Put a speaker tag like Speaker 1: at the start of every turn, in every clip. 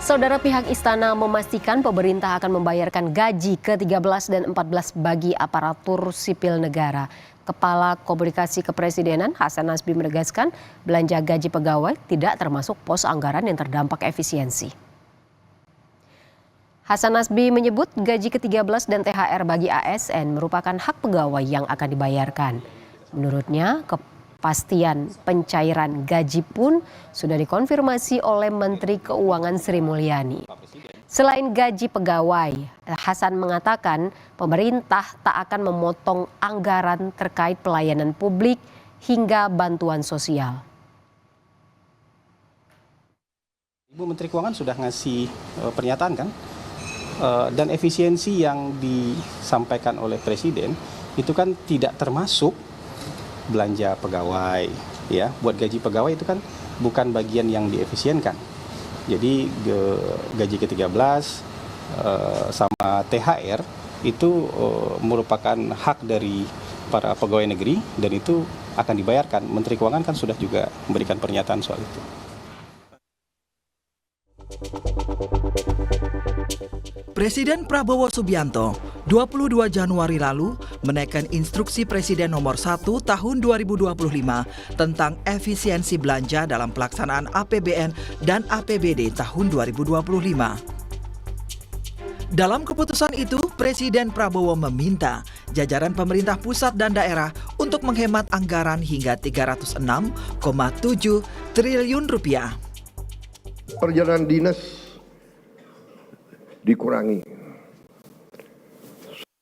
Speaker 1: Saudara, pihak istana memastikan pemerintah akan membayarkan gaji ke-13 dan 14 bagi aparatur sipil negara. Kepala Komunikasi Kepresidenan Hasan Nasbi menegaskan belanja gaji pegawai tidak termasuk pos anggaran yang terdampak efisiensi. Hasan Nasbi menyebut gaji ke-13 dan THR bagi ASN merupakan hak pegawai yang akan dibayarkan. Menurutnya, kepastian pencairan gaji pun sudah dikonfirmasi oleh Menteri Keuangan Sri Mulyani. Selain gaji pegawai, Hasan mengatakan pemerintah tak akan memotong anggaran terkait pelayanan publik hingga bantuan sosial.
Speaker 2: Ibu Menteri Keuangan sudah ngasih pernyataan kan, dan efisiensi yang disampaikan oleh Presiden itu kan tidak termasuk belanja pegawai, ya. Buat gaji pegawai itu kan bukan bagian yang diefisienkan. Jadi gaji ke-13 sama THR itu merupakan hak dari para pegawai negeri dan itu akan dibayarkan. Menteri Keuangan kan sudah juga memberikan pernyataan soal itu.
Speaker 3: Presiden Prabowo Subianto 22 Januari lalu menaikkan instruksi Presiden nomor 1 tahun 2025 tentang efisiensi belanja dalam pelaksanaan APBN dan APBD tahun 2025. Dalam keputusan itu, Presiden Prabowo meminta jajaran pemerintah pusat dan daerah untuk menghemat anggaran hingga 306,7 triliun rupiah.
Speaker 4: Perjalanan dinas dikurangi,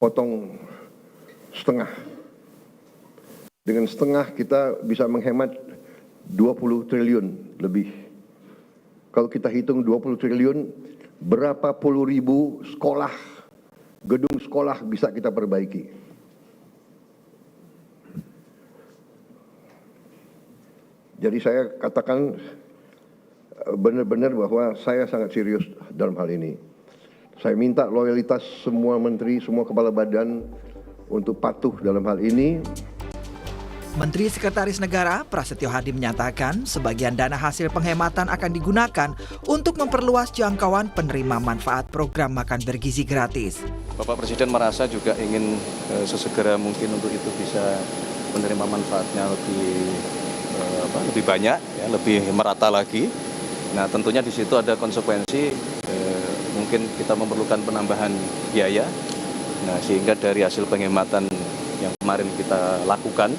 Speaker 4: potong setengah. Dengan setengah kita bisa menghemat 20 triliun lebih. Kalau kita hitung 20 triliun, berapa puluh ribu sekolah, gedung sekolah bisa kita perbaiki. Jadi saya katakan benar-benar bahwa saya sangat serius dalam hal ini. Saya minta loyalitas semua menteri, semua kepala badan untuk patuh dalam hal ini.
Speaker 3: Menteri Sekretaris Negara Prasetyo Hadi menyatakan sebagian dana hasil penghematan akan digunakan untuk memperluas jangkauan penerima manfaat program makan bergizi gratis.
Speaker 5: Bapak Presiden merasa juga ingin sesegera mungkin untuk itu bisa menerima manfaatnya lebih banyak, ya, lebih merata lagi. Nah, tentunya di situ ada konsekuensi. Mungkin kita memerlukan penambahan biaya. Nah, sehingga dari hasil penghematan yang kemarin kita lakukan,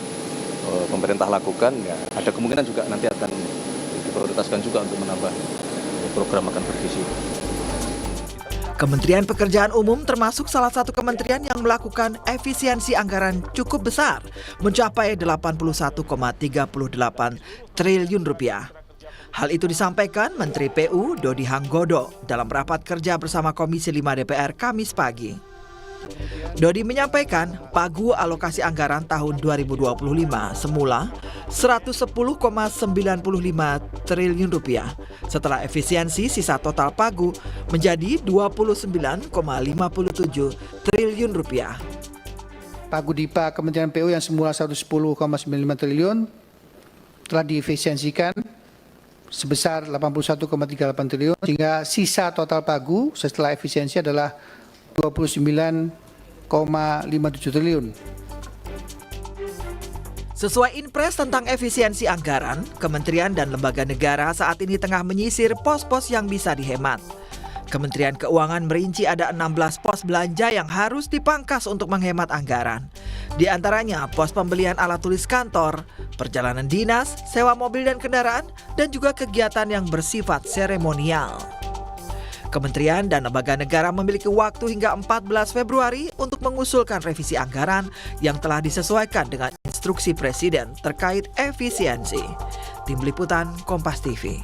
Speaker 5: pemerintah lakukan, ya, ada kemungkinan juga nanti akan diprioritaskan juga untuk menambah program makan bergizi.
Speaker 3: Kementerian Pekerjaan Umum termasuk salah satu kementerian yang melakukan efisiensi anggaran cukup besar, mencapai 81,38 triliun rupiah. Hal itu disampaikan Menteri PU Dodi Hanggodo dalam rapat kerja bersama Komisi 5 DPR Kamis pagi. Dodi menyampaikan pagu alokasi anggaran tahun 2025 semula 110,95 triliun rupiah. Setelah efisiensi, sisa total pagu menjadi 29,57 triliun rupiah.
Speaker 6: Pagu DIPA Kementerian PU yang semula 110,95 triliun telah diefisiensikan sebesar 81,38 triliun, sehingga sisa total pagu setelah efisiensi adalah 29,57 triliun.
Speaker 3: Sesuai Inpres tentang efisiensi anggaran, kementerian dan lembaga negara saat ini tengah menyisir pos-pos yang bisa dihemat. Kementerian Keuangan merinci ada 16 pos belanja yang harus dipangkas untuk menghemat anggaran. Di antaranya pos pembelian alat tulis kantor, perjalanan dinas, sewa mobil dan kendaraan, dan juga kegiatan yang bersifat seremonial. Kementerian dan lembaga negara memiliki waktu hingga 14 Februari untuk mengusulkan revisi anggaran yang telah disesuaikan dengan instruksi Presiden terkait efisiensi. Tim Liputan Kompas TV.